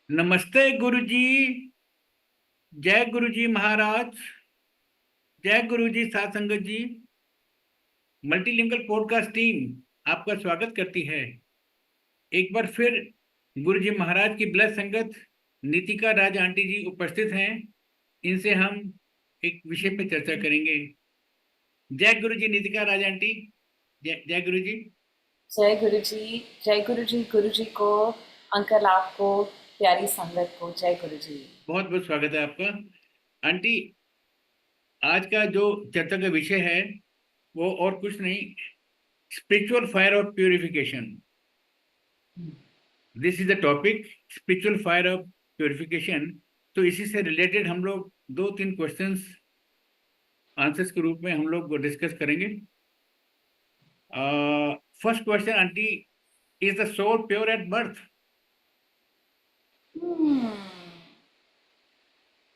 नमस्ते गुरुजी। जय गुरुजी महाराज। जय गुरुजी साथ संगत जी। मल्टीलिंगुअल पॉडकास्ट टीम आपका स्वागत करती है। एक बार फिर गुरुजी महाराज की ब्लस संगत नीतिका राज आंटी जी उपस्थित हैं। इनसे हम एक विषय पर चर्चा करेंगे। जय गुरुजी नीतिका राज आंटी। जय जय गुरुजी। जय गुरु जी। जय गुरु जी को, अंकल आपको, प्यारी संगत को जय गुरु जी। बहुत बहुत स्वागत है आपका आंटी। आज का जो चर्चा का विषय है वो और कुछ नहीं, spiritual fire of purification. This is the topic, spiritual fire of purification. तो इसी से रिलेटेड हम लोग दो तीन क्वेश्चंस आंसर्स के रूप में हम लोग डिस्कस करेंगे। First question auntie, is the soul pure at birth?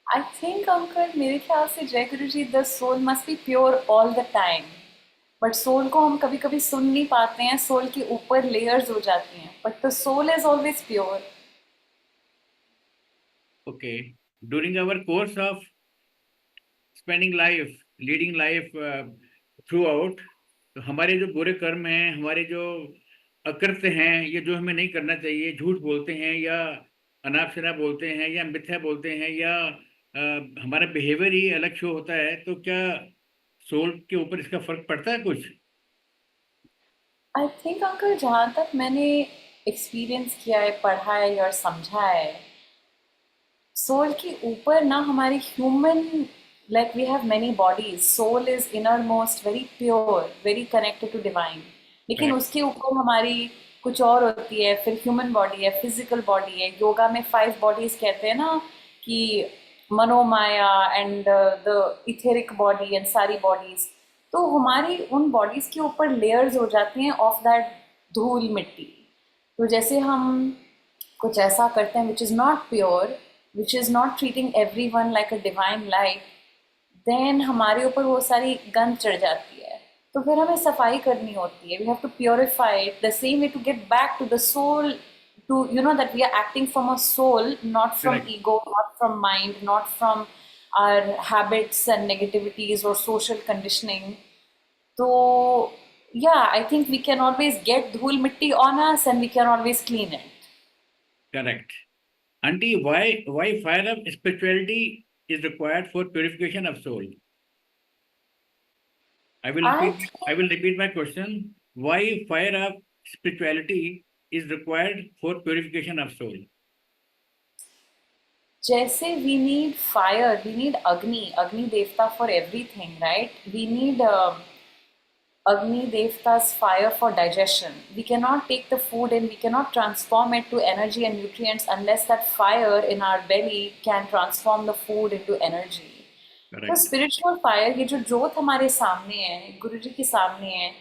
I think uncle, मेरे ख्याल से जय Guru ji, the soul must be pure all the time. But soul को हम कभी कभी सुन नहीं पाते हैं, सोल के ऊपर लेयर्स हो जाती हैं, but the soul is always pure. Okay. During our course of spending life, leading life throughout, तो हमारे जो बुरे कर्म हैं, हमारे जो अकृत्य हैं, ये जो हमें नहीं करना चाहिए, झूठ बोलते हैं या अनाप शनाप बोलते हैं या मिथ्या बोलते हैं या हमारा बिहेवियर ही अलग शो होता है, तो क्या सोल के ऊपर इसका फर्क पड़ता है कुछ? आई थिंक अंकल, जहाँ तक मैंने एक्सपीरियंस किया है, पढ़ा है और समझा है, सोल के ऊपर ना हमारी human, like we have many bodies, soul is innermost, very pure, very connected to divine. लेकिन करेक्ट। उसके ऊपर हमारी कुछ और होती है, फिर ह्यूमन बॉडी है, फिजिकल बॉडी है। योगा में 5 बॉडीज कहते हैं ना, कि manomaya and the etheric body and सारी बॉडीज। तो हमारी उन बॉडीज के ऊपर लेयर्स हो जाती हैं ऑफ दैट धूल मिट्टी। तो जैसे हम कुछ ऐसा करते हैं which is not pure, which is not treating everyone like a divine life, then हमारे ऊपर वो सारी गंद चढ़ जाती है। तो फिर हमें सफाई करनी होती है, we have to purify it the same way to get back to the soul, to that we are acting from a soul, not from correct. ego, not from mind, not from our habits and negativities or social conditioning. So yeah, I think we can always get dhul mitti on us and we can always clean it. Correct. Aunty, why fire of spirituality is required for purification of soul? I I will repeat my question. Why fire of spirituality is required for purification of soul? जैसे we need fire, we need Agni, Agni devta for everything, right? We need Agni Devta's fire for digestion. We cannot take the food and we cannot transform it to energy and nutrients unless that fire in our belly can transform the food into energy. तो Correct. Spiritual fire, ये जो जोत हमारे सामने है, गुरु जी के सामने है,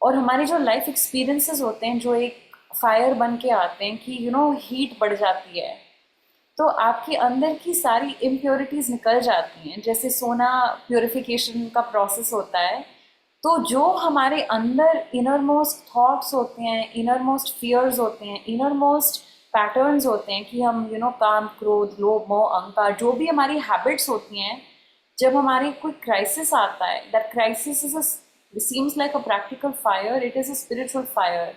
और हमारे जो लाइफ एक्सपीरियंसेस होते हैं जो एक फायर बन के आते हैं, कि हीट बढ़ जाती है, तो आपके अंदर की सारी इम्प्योरिटीज निकल जाती हैं। जैसे सोना प्योरिफिकेशन का प्रोसेस होता है, तो जो हमारे अंदर इनर मोस्ट थॉट्स होते हैं, इनर मोस्ट फियर्स होते हैं, इनर मोस्ट पैटर्न्स होते हैं, कि हम काम, क्रोध, लोभ, मोह, अहंकार, जो भी हमारी हैबिट्स होती हैं, जब हमारी कोई क्राइसिस आता है, that crisis is seems like a practical fire, it is a spiritual fire.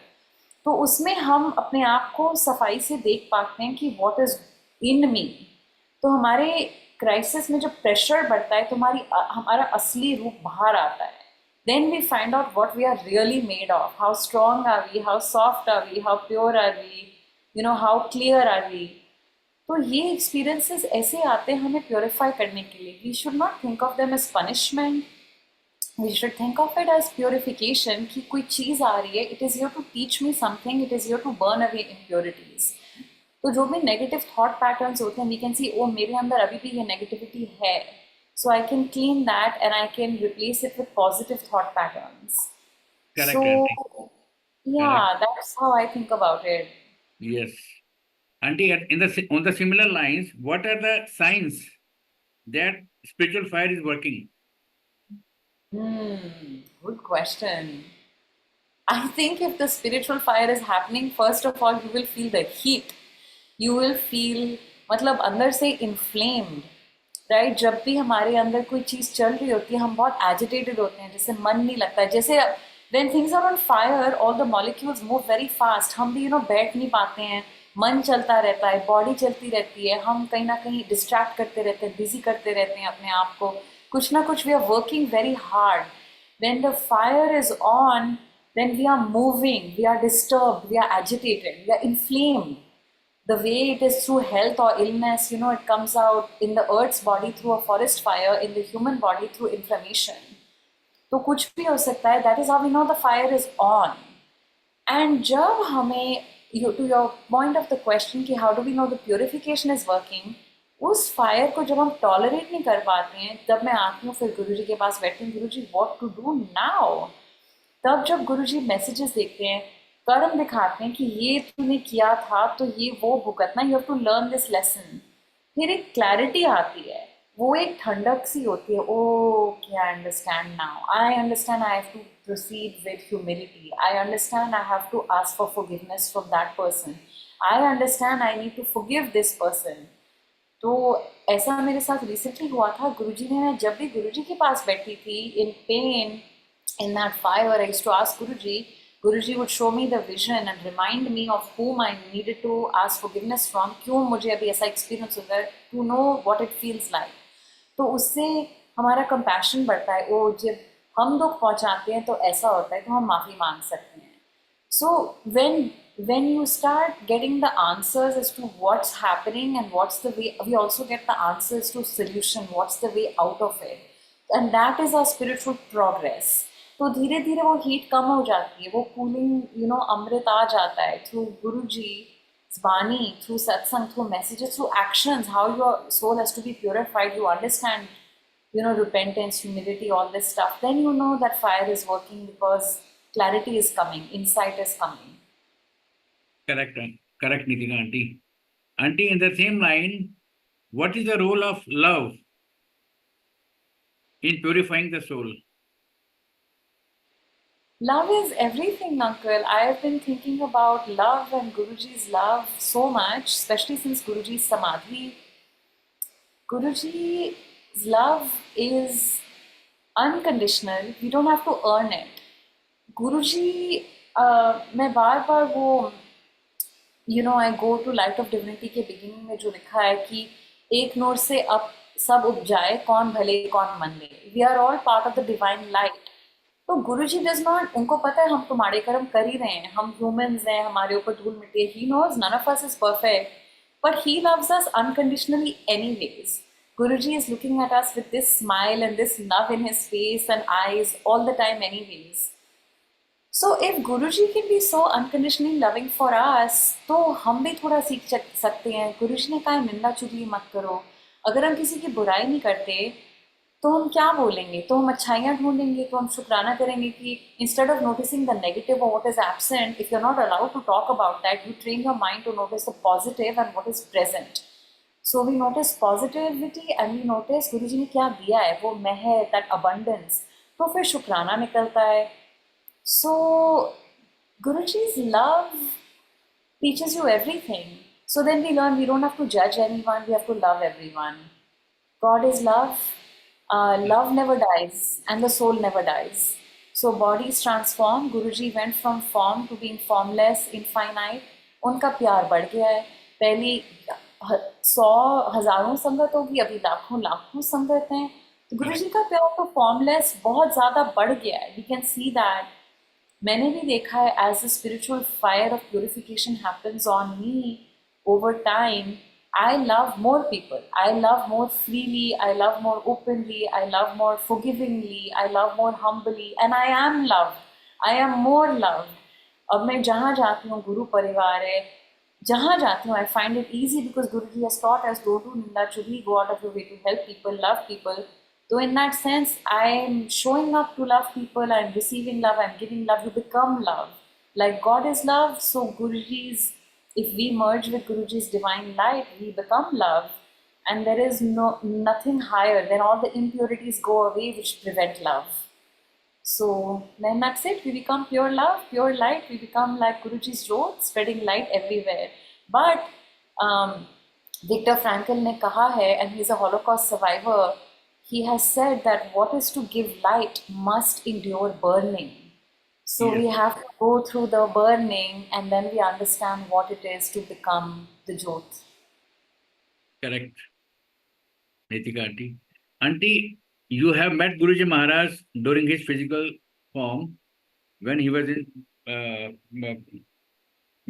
तो उसमें हम अपने आप को सफाई से देख पाते हैं कि व्हाट इज इन मी। तो हमारे क्राइसिस में जब प्रेशर बढ़ता है, तो हमारा असली रूप बाहर आता है। Then we find out what we are really made of, how strong are we, how soft are we, how pure are we, how clear are we. तो ये एक्सपीरियंसेस ऐसे आते हैं हमें प्योरीफाई करने के लिए। We should not think of them as punishment, we should think of it as purification, कि कोई चीज़ आ रही है, it is here to teach me something, it is here to burn away impurities. तो जो भी नेगेटिव थॉट पैटर्न्स होते हैं, वी कैन सी, ओ मेरे अंदर अभी भी ये नेगेटिविटी है, so I can clean that and I can replace it with positive thought patterns. Correct, so Auntie. Yeah, Correct. That's how I think about it. Yes. Auntie, on the similar lines, what are the signs that spiritual fire is working? Good question. I think if the spiritual fire is happening, first of all, you will feel the heat. You will feel, मतलब अंदर से inflamed, right? जब भी हमारे अंदर कोई चीज़ चल रही होती है हम बहुत एजिटेटेड होते हैं, जैसे मन नहीं लगता है, जैसे when things are on fire all the molecules move very fast, हम भी बैठ नहीं पाते हैं, मन चलता रहता है, बॉडी चलती रहती है, हम कहीं ना कहीं डिस्ट्रैक्ट करते रहते हैं, बिजी करते रहते हैं अपने आप को, कुछ ना कुछ we are working very hard. When the fire is on, then we are moving, we are disturbed, we are agitated, we are inflamed. The way it is through health or illness, it comes out in the earth's body through a forest fire, in the human body through inflammation. तो कुछ भी हो सकता है. That is how we know the fire is on. And जब हमें, to your point of the question कि how do we know the purification is working, उस फायर को जब हम टॉलरेट नहीं कर पाते हैं, तब मैं आती हूँ, फिर गुरुजी के पास बैठती हूँ, गुरुजी व्हाट टू डू नाउ. तब जब गुरुजी मैसेजेस देखते हैं, कर्म दिखाते हैं कि ये तूने किया था तो ये वो भुगतना, you have to learn this lesson, फिर एक क्लैरिटी आती है, वो एक ठंडक सी होती है. Okay, I understand now, I understand, I have to proceed with humility. I understand I have to ask for forgiveness from that person. I understand I need to forgive this person. तो ऐसा मेरे साथ recently हुआ था. गुरुजी ने, मैं जब भी गुरुजी के पास बैठी थी इन pen, in that fire, I used to ask Guruji. Guruji would show me the vision and remind me of whom I needed to ask forgiveness from. क्यों मुझे अभी ऐसा एक्सपीरियंस होता है, to know what it feels like. तो उससे हमारा compassion बढ़ता है. ओ, जब हम दुख पहुंचाते हैं तो ऐसा होता है, तो हम माफ़ी मांग सकते हैं. So when you start getting the answers as to what's happening and what's the way, we also get the answers to solution, what's the way out of it, and that is our spiritual progress. तो धीरे धीरे वो heat कम हो जाती है, वो cooling अमृत आ जाता है थ्रू गुरु जी वाणी, थ्रू सत्संग, through messages, through actions, how your soul has to be purified. You understand, repentance, humility, all this stuff. Then you know that fire is working because clarity is coming, insight is coming. Correct, correct, Nitika auntie. Auntie, in the same line, what is the role of love in purifying the soul? Love is everything, Uncle. I have been thinking about love and Guruji's love so much, especially since Guruji's Samadhi. Guruji's love is unconditional. We don't have to earn it. Guruji, मैं बार बार वो I go to Light of Divinity के beginning में जो लिखा है कि एक नोर से अब सब उपजाए, कौन भले कौन मंदे. We are all part of the divine light. तो गुरुजी डज नॉट, उनको पता है हम तुम्हारे कर्म कर ही रहे हैं, हम ह्यूमंस हैं, हमारे ऊपर धूल मिट्टी है. He knows none of us is perfect, but he loves us unconditionally anyways. Guruji is looking at us with this smile and this love in his face and eyes all the time anyways. So if Guruji can be so unconditionally loving for us, तो हम भी थोड़ा सीख सकते हैं. गुरुजी ने कहा निंदा चुगली मत करो. अगर हम किसी की बुराई नहीं करते तो हम क्या बोलेंगे, तो हम अच्छाइयाँ ढूंढेंगे, तो हम शुक्राना करेंगे कि instead of noticing the negative और what is absent, if you are not allowed to talk about that, you train your mind to notice the positive and what is present. So we notice positivity and we notice Guruji ने क्या दिया है, वो मेहर, that abundance, तो फिर शुक्राना निकलता है. सो Guruji's love teaches you everything. So then we learn we don't have to judge anyone, we have to love everyone. God is love. Love never dies and the soul never dies. So bodies transform. Guruji went from form to being formless, infinite. उनका प्यार बढ़ गया है. पहली 100 हजारों संगत होगी, अभी लाखों लाखों संगत हैं. तो गुरुजी का प्यार तो फॉर्मलेस बहुत ज़्यादा बढ़ गया है. We can see that. मैंने भी देखा है as the spiritual fire of purification happens on me over time. I love more people. I love more freely. I love more openly. I love more forgivingly. I love more humbly. And I am loved. I am more loved. अब मैं जहाँ जाती हूँ, गुरु परिवार है, जहाँ जाती हूँ, I find it easy because Guruji has taught us, don't do ninda chugli, go out of your way to help people, love people. So in that sense, I am showing up to love people, I am receiving love, I am giving love, you become love. Like God is love, so Guruji's, if we merge with Guruji's divine light, we become love. And there is nothing higher, then all the impurities go away which prevent love. So then that's it, we become pure love, pure light, we become like Guruji's jyot, spreading light everywhere. But Viktor Frankl ने कहा है, and he's a Holocaust survivor, he has said that what is to give light must endure burning. So we Yes, have to go through the burning and then we understand what it is to become the Jyot. correct. Nitika auntie. Auntie, you have met Guruji Maharaj during his physical form when he was in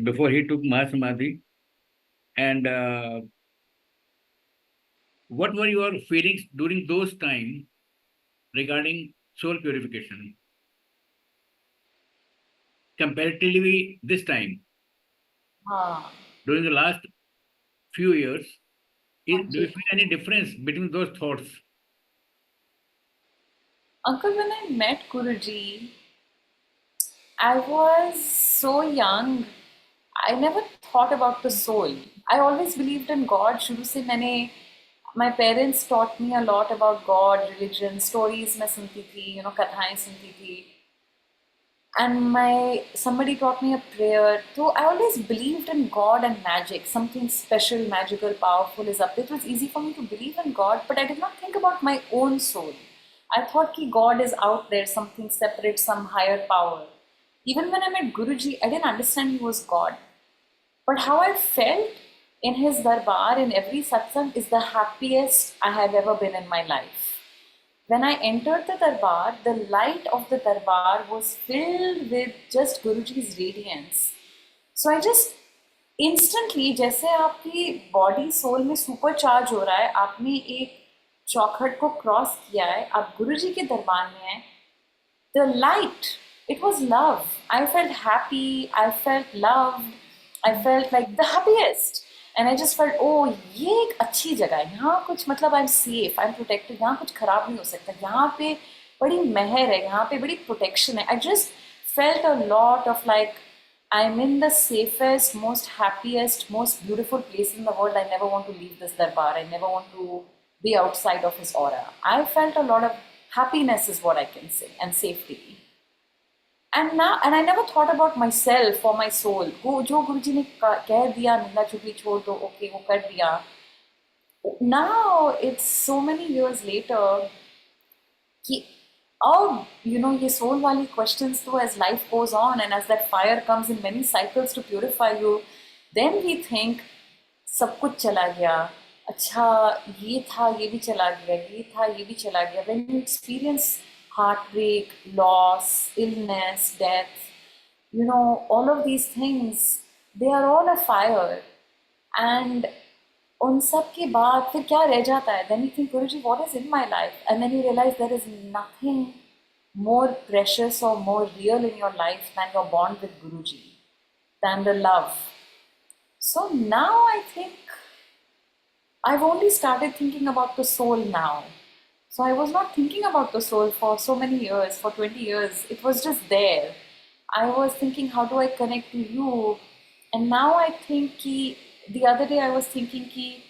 before he took Mahasamadhi. And what were your feelings during those time regarding soul purification comparatively this time हाँ, during the last few years? हाँ Do you ji. feel any difference between those thoughts? Uncle, when I met Guruji, I was so young. I never thought about the soul. I always believed in God. शुरू से मैंने my parents taught me a lot about God, religion, stories मैं सुनती थी, कथाएं सुनती थी. And my somebody taught me a prayer. So I always believed in God and magic. Something special, magical, powerful is up there. It was easy for me to believe in God, but I did not think about my own soul. I thought that God is out there, something separate, some higher power. Even when I met Guruji, I didn't understand he was God. But how I felt in his darbar, in every satsang, is the happiest I have ever been in my life. When I entered the darbar, the light of the darbar was filled with just Guruji's radiance. So I just instantly, जैसे आपकी body soul में super charge हो रहा है, आपने एक चौखट को क्रॉस किया है, आप गुरुजी के दरबार में हैं, the light, it was love. I felt happy, I felt loved, I felt like the happiest. And I just felt, oh, ये एक अच्छी जगह है, यहाँ कुछ मतलब I'm safe, I'm protected, यहाँ कुछ खराब नहीं हो सकता, यहाँ पे बड़ी मेहर है, यहाँ पे बड़ी protection है. I just felt a lot of like, I'm in the safest, most happiest, most beautiful place in the world. I never want to leave this darbar. I never want to be outside of his aura. I felt a lot of happiness, is what I can say, and safety. And I never thought about myself or my soul. वो जो गुरुजी ने कह दिया मिलना चुपी छोड़ दो, okay वो कर दिया. Now it's so many years later कि अब ये soul वाली questions तो as life goes on and as that fire comes in many cycles to purify you, then we think सब कुछ चला गया. अच्छा ये था ये भी चला गया, ये था ये भी चला गया. When you experience heartbreak, loss, illness, death, all of these things, they are all a fire. And उन सब के बाद फिर क्या रह जाता है? Then you think, Guruji, what is in my life? And then you realize there is nothing more precious or more real in your life than your bond with Guruji, than the love. So now I think I've only started thinking about the soul now. So I was not thinking about the soul for so many years, for 20 years. It was just there. I was thinking, how do I connect to you? And now I think कि the other day I was thinking कि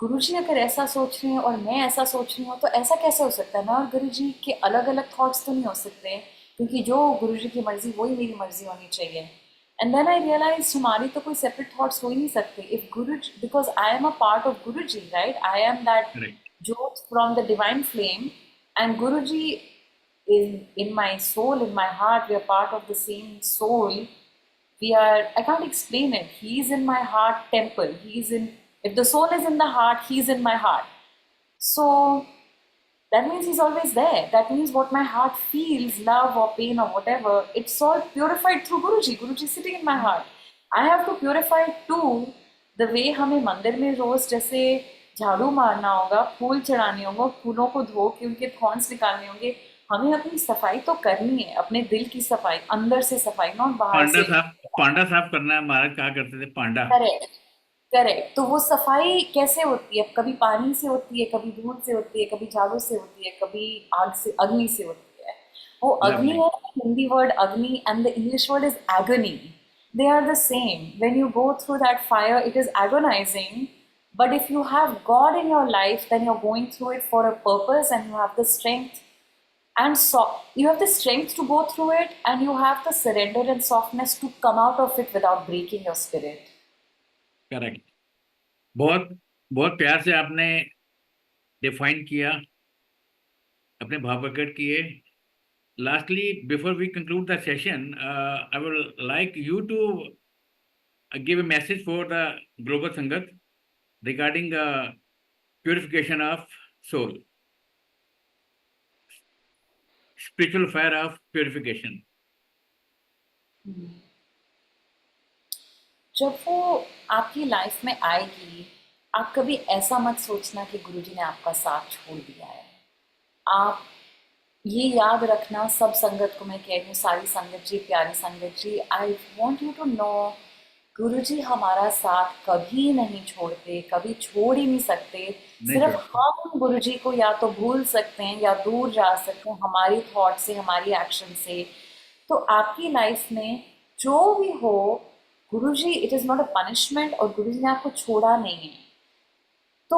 गुरुजी अगर ऐसा सोच रहे हैं और मैं ऐसा सोच रही हूँ तो ऐसा कैसे हो सकता है? मैं और गुरुजी के अलग अलग थॉट्स तो नहीं हो सकते, क्योंकि जो गुरुजी की मर्जी वही मेरी मर्जी होनी चाहिए. And then I realized हमारी तो कोई separate thoughts हो ही नहीं सकते. If Guruji, because I am a part of Guruji, right? I am that Correct. Jyot from the divine flame, and Guruji in my soul, in my heart, we are part of the same soul. We are, I can't explain it. He is in my heart temple. If the soul is in the heart, he's in my heart. So that means he's always there. That means what my heart feels, love or pain or whatever, it's all purified through Guruji. Guruji is sitting in my heart. I have to purify it too. The way हमें मंदिर में रोज जैसे झाड़ू मारना होगा, फूल चढ़ाने होंगे, फूलों को धो के उनके थॉर्न्स निकालने होंगे, हमें अपनी सफाई तो करनी है, अपने दिल की सफाई, अंदर से सफाई, नॉट बाहर पांडा से. साफ पांडा साफ करना है, महाराज कहा करते थे पांडा. करेक्ट. करेक्ट. तो वो सफाई कैसे होती है? कभी पानी से होती है, कभी दूध से होती है, कभी झाड़ू से होती है, कभी आग से, अग्नि से होती है. वो अग्नि Lovely. है, हिंदी वर्ड अग्नि, and the English word is agony. They are the same. When you go through that fire, it is agonizing. But if you have God in your life, then you're going through it for a purpose, and you have the strength you have the strength to go through it, and you have the surrender and softness to come out of it without breaking your spirit. Correct. बहुत बहुत प्यार से आपने define किया, अपने भाव प्रकट किए। Lastly, before we conclude the session, I would like you to give a message for the Global Sangat regarding purification of soul, spiritual fire of purification. जब वो आपकी लाइफ में आएगी, आप कभी ऐसा मत सोचना कि गुरुजी ने आपका साथ छोड़ दिया है। आप ये याद रखना, सब संगत को मैं कह रही हूँ, सारी संगत जी, प्यारी Sangat ji, I want you to know, Guruji हमारा साथ कभी नहीं छोड़ते, कभी छोड़ ही नहीं सकते। नहीं सिर्फ छोड़ते। हम गुरुजी को या तो भूल सकते हैं या दूर जा सकते हैं हमारी थॉट से, हमारी एक्शन से। तो आपकी लाइफ में जो भी हो, Guruji, it is not a punishment, और गुरुजी ने आपको छोड़ा नहीं है। तो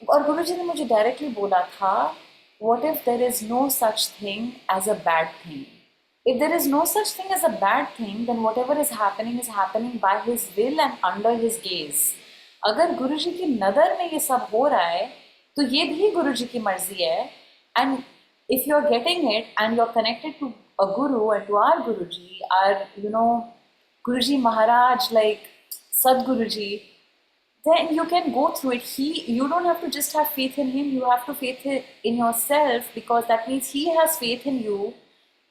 और गुरुजी ने मुझे डायरेक्टली बोला था, what if there is no such thing as a bad thing? If there is no such thing as a bad thing, then whatever is happening by his will and under his gaze. अगर गुरुजी की नज़र में ये सब हो रहा है, तो ये भी गुरुजी की मर्जी है। And if you're getting it and you're connected to a guru and to our Guruji, our, Guruji Maharaj, like Sadguruji, then you can go through it. You don't have to just have faith in him, you have to faith in yourself, because that means he has faith in you,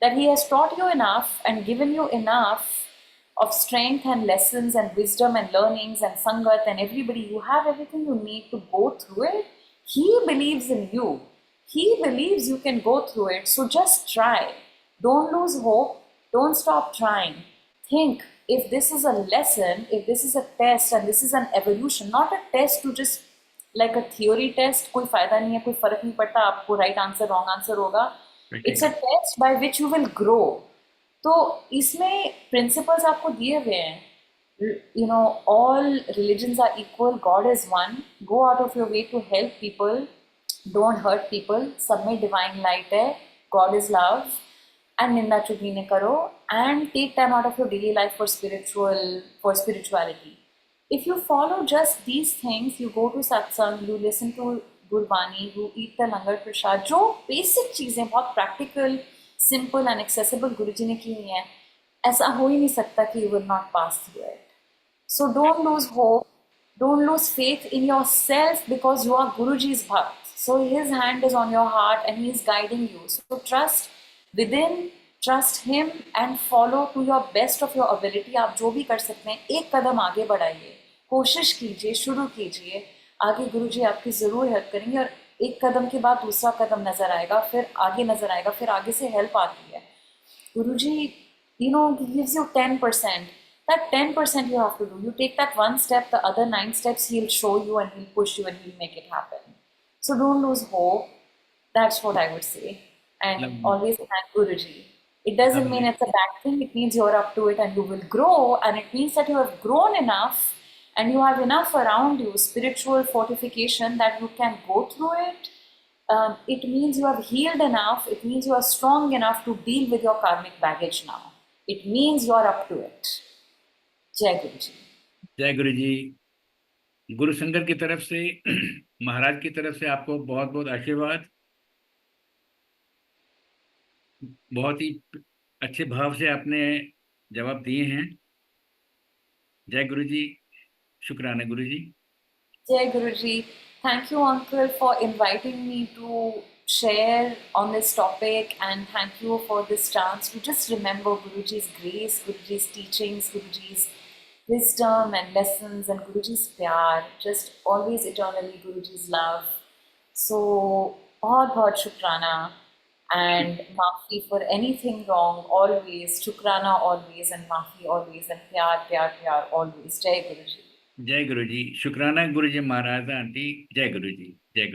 that he has taught you enough and given you enough of strength and lessons and wisdom and learnings and sangat and everybody. You have everything you need to go through it. He believes in you, he believes you can go through it. So just try, don't lose hope, don't stop trying. Think, if this is a lesson, if this is a test and this is an evolution, not a test to just like a theory test, कोई फायदा नहीं है, कोई फर्क नहीं पड़ता आपको right answer wrong answer होगा। It's a test by which you will grow. तो इसमें प्रिंसिपल्स आपको दिए हुए हैं, all religions are equal, God is one, go out of your way to help people, don't hurt people, सब में divine light है, God is love, and निंदा चुगली न करो, and take time out of your daily life for spirituality. If you follow just these things, you go to satsang, you listen to Gurbani, you eat the langar prasad, जो basic चीज़ें बहुत practical, simple and accessible गुरुजी ने की हुई हैं, ऐसा हो ही नहीं सकता कि you will not pass through it. So don't lose hope, don't lose faith in yourself, because you are Guruji's bhakt. So his hand is on your heart and he is guiding you. So trust within, trust him and follow to your best of your ability. आप जो भी कर सकते हैं, एक कदम आगे बढ़ाइए, कोशिश कीजिए, शुरू कीजिए, आगे गुरुजी आपकी ज़रूर हेल्प करेंगे। और एक कदम के बाद दूसरा कदम नज़र आएगा, फिर आगे नज़र आएगा, फिर आगे से हेल्प आती है। Guruji, he gives you 10%. That 10% you have to do. You take that one step, the other 9 steps he'll show you and he'll push you and he'll make it happen. So don't lose hope. That's what I would say. And always thank Guruji. It doesn't mean it's a bad thing. It means you're up to it and you will grow. And it means that you have grown enough and you have enough around you, spiritual fortification, that you can go through it. It means you have healed enough. It means you are strong enough to deal with your karmic baggage now. It means you are up to it. जय गुरु जी। जय गुरु जी। गुरु संगत की तरफ से, महाराज की तरफ से आपको बहुत बहुत आशीर्वाद। बहुत ही अच्छे भाव से आपने जवाब दिए हैं। जय गुरु जी, शुक्राना गुरु जी। जय गुरु जी। Thank you, Uncle, for inviting me to share on this topic, and thank you for this chance to just remember Guruji's grace, Guruji's teachings, Guruji's wisdom and lessons, and Guruji's pyar, just always eternally Guruji's love. So, बहुत बहुत शुक्राना, and maafi for anything wrong always, शुक्राना always, and maafi always, and प्यार प्यार प्यार always. जय गुरु जी। जय गुरु जी, शुक्राना गुरु जी महाराज आंटी। जय गुरु जी, जय गुरु।